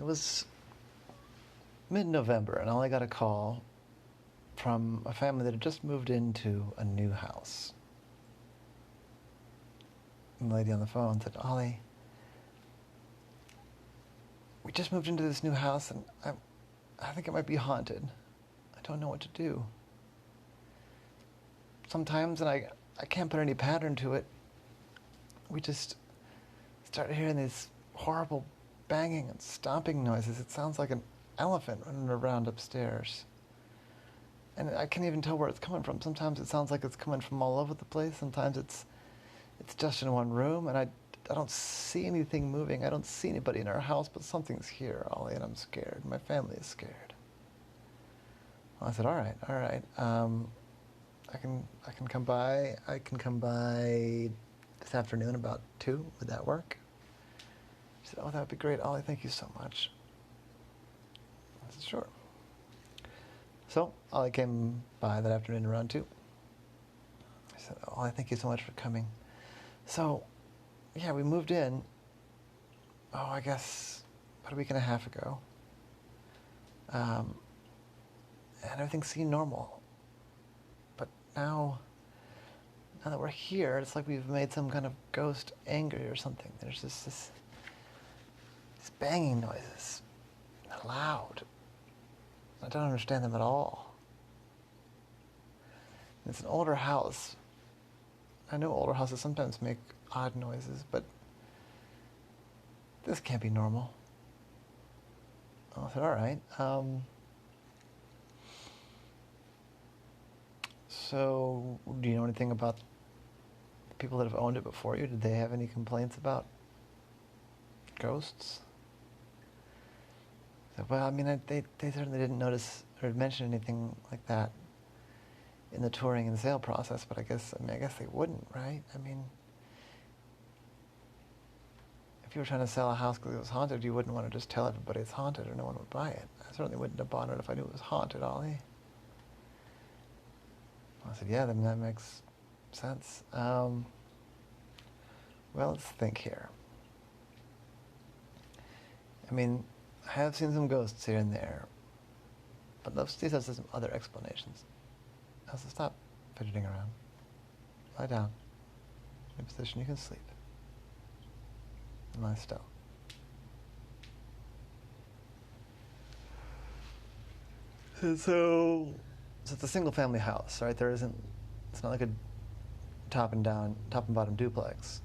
It was mid-November, and Ollie got a call from a family that had just moved into a new house. And the lady on the phone said, Ollie, we just moved into this new house, and I think it might be haunted. I don't know what to do. Sometimes, and I can't put any pattern to it, we just started hearing these horrible banging and stomping noises. It sounds like an elephant running around upstairs. And I can't even tell where it's coming from. Sometimes it sounds like it's coming from all over the place. Sometimes it's just in one room, and I don't see anything moving. I don't see anybody in our house, but something's here, Ollie, and I'm scared. My family is scared. Well, I said, all right. I can come by. I can come by this afternoon about 2. Would that work? She said, oh, that would be great, Ollie. Thank you so much. I said, sure. So Ollie came by that afternoon around 2. I said, Ollie, thank you so much for coming. So, yeah, we moved in, I guess about a week and a half ago. And everything seemed normal. But now that we're here, it's like we've made some kind of ghost angry or something. There's just these banging noises. They're loud. I don't understand them at all. It's an older house. I know older houses sometimes make odd noises, but this can't be normal. I said, all right. So, do you know anything about the people that have owned it before you? Did they have any complaints about ghosts? I said, well, I mean, they certainly didn't notice or mention anything like that in the touring and sale process, but I guess they wouldn't, right? I mean, if you were trying to sell a house because it was haunted, you wouldn't want to just tell everybody it's haunted or no one would buy it. I certainly wouldn't have bought it if I knew it was haunted, Ollie. I said, yeah, then that makes sense. Well, let's think here. I mean, I have seen some ghosts here and there, but these have some other explanations. I said, stop fidgeting around. Lie down. In a position you can sleep. And lie still. So it's a single family house, right? It's not like a top and bottom duplex.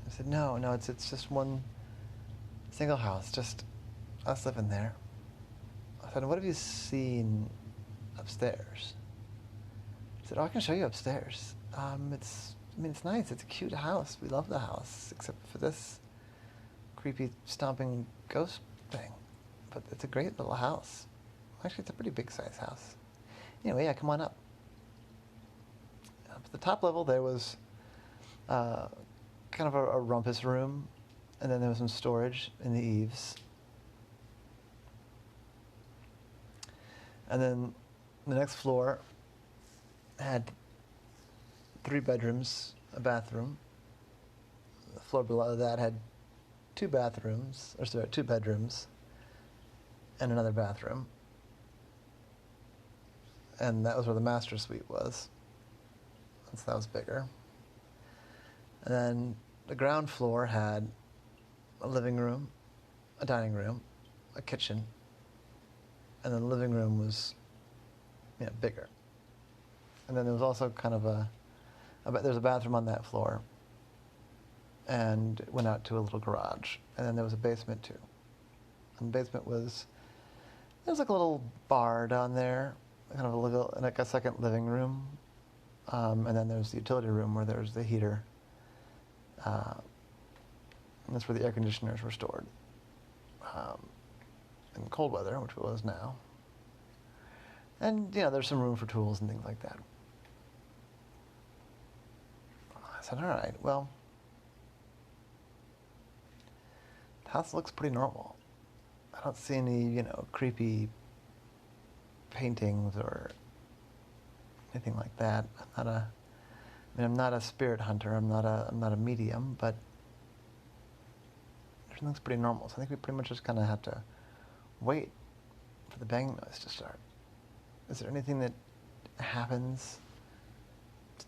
I said, no, it's just one single house, just us living there. I said, what have you seen upstairs? She said, oh, I can show you upstairs. It's nice. It's a cute house. We love the house, except for this creepy stomping ghost thing. But it's a great little house. Actually, it's a pretty big size house. Anyway, yeah, come on up. At the top level, there was kind of a rumpus room, and then there was some storage in the eaves. And then the next floor had 3 bedrooms, a bathroom. The floor below that had 2 bedrooms, and another bathroom. And that was where the master suite was. So that was bigger. And then the ground floor had a living room, a dining room, a kitchen, and then the living room was bigger. And then there was also kind of there's a bathroom on that floor, and it went out to a little garage. And then there was a basement too. And the basement there was like a little bar down there, kind of like a second living room. And then there's the utility room where there's the heater. And that's where the air conditioners were stored. In cold weather, which it was now. And, there's some room for tools and things like that. I said, all right, well, the house looks pretty normal. I don't see any, creepy paintings or anything like that. I'm not a spirit hunter. I'm not a medium, but there's everything looks pretty normal. So I think we pretty much just kind of had to wait for the banging noise to start. Is there anything that happens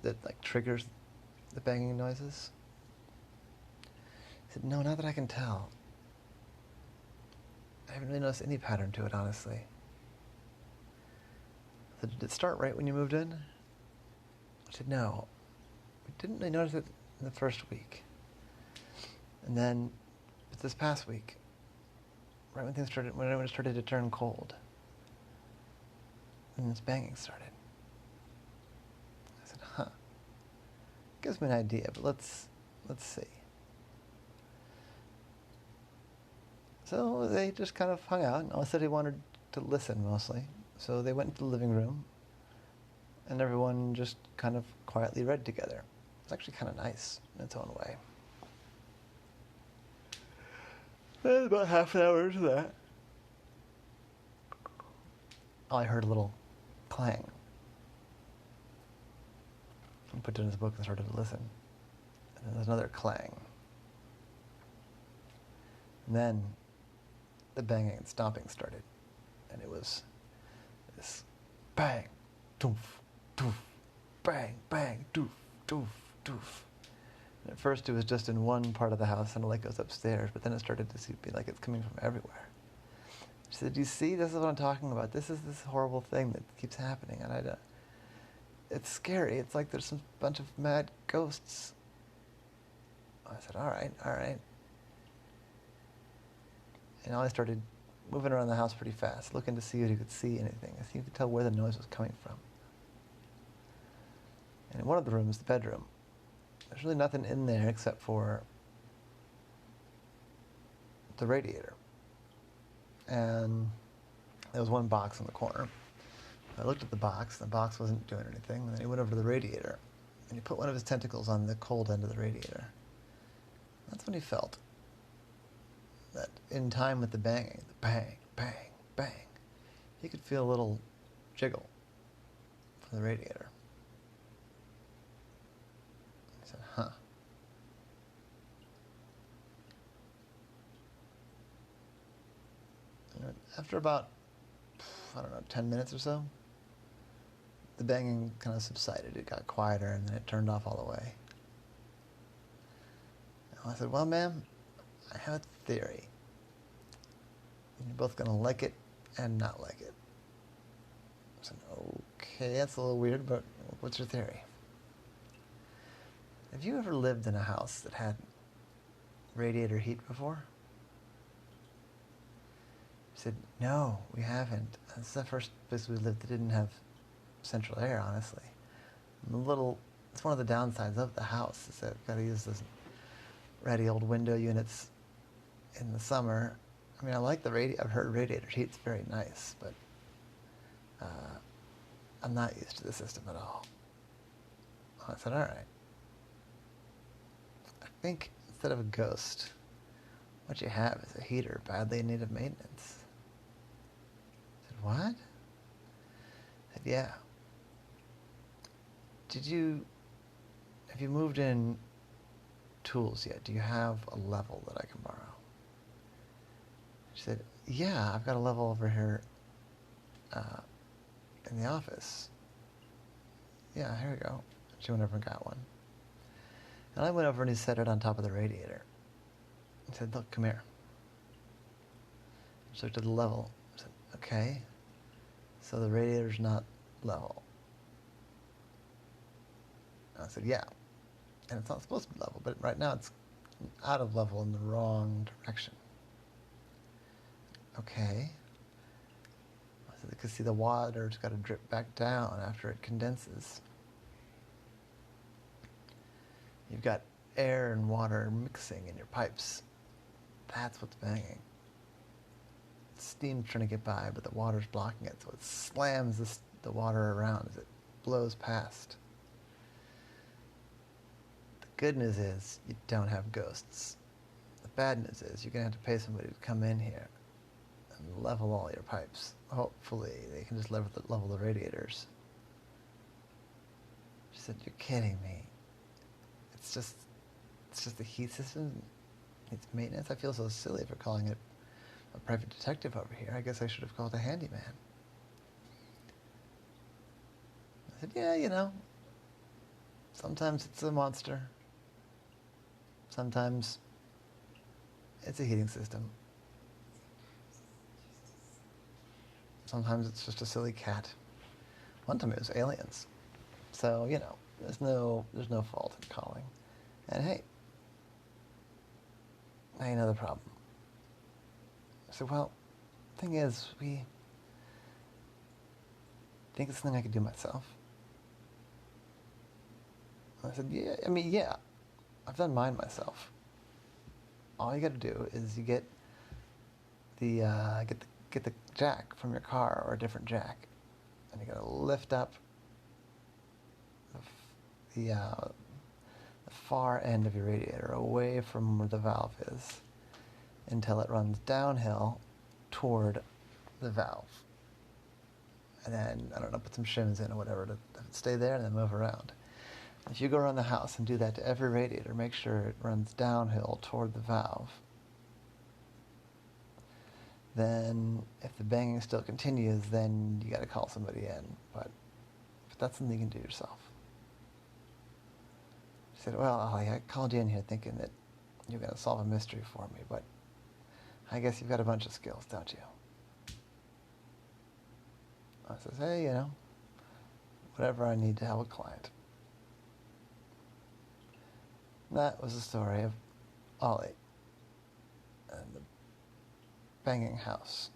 that like triggers the banging noises? He said, no, not that I can tell. I haven't really noticed any pattern to it, honestly. So did it start right when you moved in? I said, no. We didn't really notice it in the first week. And then, but this past week, right when things started, when it started to turn cold, and this banging started. I said, huh. Gives me an idea, but let's see. So they just kind of hung out, and Ollie said he wanted to listen mostly. So they went into the living room, and everyone just kind of quietly read together. It's actually kind of nice in its own way. And about half an hour into that, I heard a little clang. He put it in his book and started to listen. And then there's another clang. And then the banging and stomping started. And it was this bang, doof, doof, bang, bang, doof, doof, doof. And at first it was just in one part of the house, and like it was upstairs, but then it started to be like it's coming from everywhere. She said, "Do you see? This is what I'm talking about. This is this horrible thing that keeps happening, and it's scary. It's like there's some bunch of mad ghosts." I said, all right. And Ollie started moving around the house pretty fast, looking to see if he could see anything, if he could tell where the noise was coming from. And in one of the rooms, the bedroom, there's really nothing in there except for the radiator. And there was one box in the corner. I looked at the box wasn't doing anything, and then he went over to the radiator, and he put one of his tentacles on the cold end of the radiator. That's when he felt that in time with the banging, the bang, bang, bang, he could feel a little jiggle from the radiator. He said, huh. And after about, 10 minutes or so, the banging kind of subsided. It got quieter, and then it turned off all the way. And I said, well, ma'am, I have a theory. You're both going to like it and not like it. I said, okay, that's a little weird, but what's your theory? Have you ever lived in a house that had radiator heat before? He said, no, we haven't. This is the first place we lived that didn't have central air, honestly. It's one of the downsides of the house, is that we've got to use those ratty old window units in the summer. I mean, I like the radiator. I've heard radiator heat's very nice, but I'm not used to the system at all. I said, all right. I think instead of a ghost, what you have is a heater badly in need of maintenance. I said, what? I said, yeah. Have you moved in tools yet? Do you have a level that I can borrow? She said, yeah, I've got a level over here in the office. Yeah, here we go. She went over and got one. And I went over and he set it on top of the radiator. He said, look, come here. So I looked at the level. I said, okay, so the radiator's not level. And I said, yeah. And it's not supposed to be level, but right now it's out of level in the wrong direction. Okay. I said, because see, the water's got to drip back down after it condenses. You've got air and water mixing in your pipes. That's what's banging. Steam's trying to get by, but the water's blocking it, so it slams the water around as it blows past. The good news is you don't have ghosts. The bad news is you're going to have to pay somebody to come in here and level all your pipes. Hopefully they can just level the radiators. She said, you're kidding me. It's just the heat system. needs maintenance. I feel so silly for calling it a private detective over here. I guess I should have called a handyman. I said, yeah, sometimes it's a monster. Sometimes it's a heating system. Sometimes it's just a silly cat. One time it was aliens. So, there's no fault in calling. And hey, now you know the problem. I said, well, thing is, we think it's something I could do myself. I said, yeah, I've done mine myself. All you got to do is you get the jack from your car, or a different jack, and you got to lift up the far end of your radiator away from where the valve is until it runs downhill toward the valve. And then, I don't know, put some shims in or whatever to stay there and then move around. If you go around the house and do that to every radiator, make sure it runs downhill toward the valve. Then, if the banging still continues, then you got to call somebody in. But that's something you can do yourself. She said, well, Ollie, I called you in here thinking that you're going to solve a mystery for me, but I guess you've got a bunch of skills, don't you? I says, hey, whatever I need to help a client. And that was the story of Ollie and the banging house.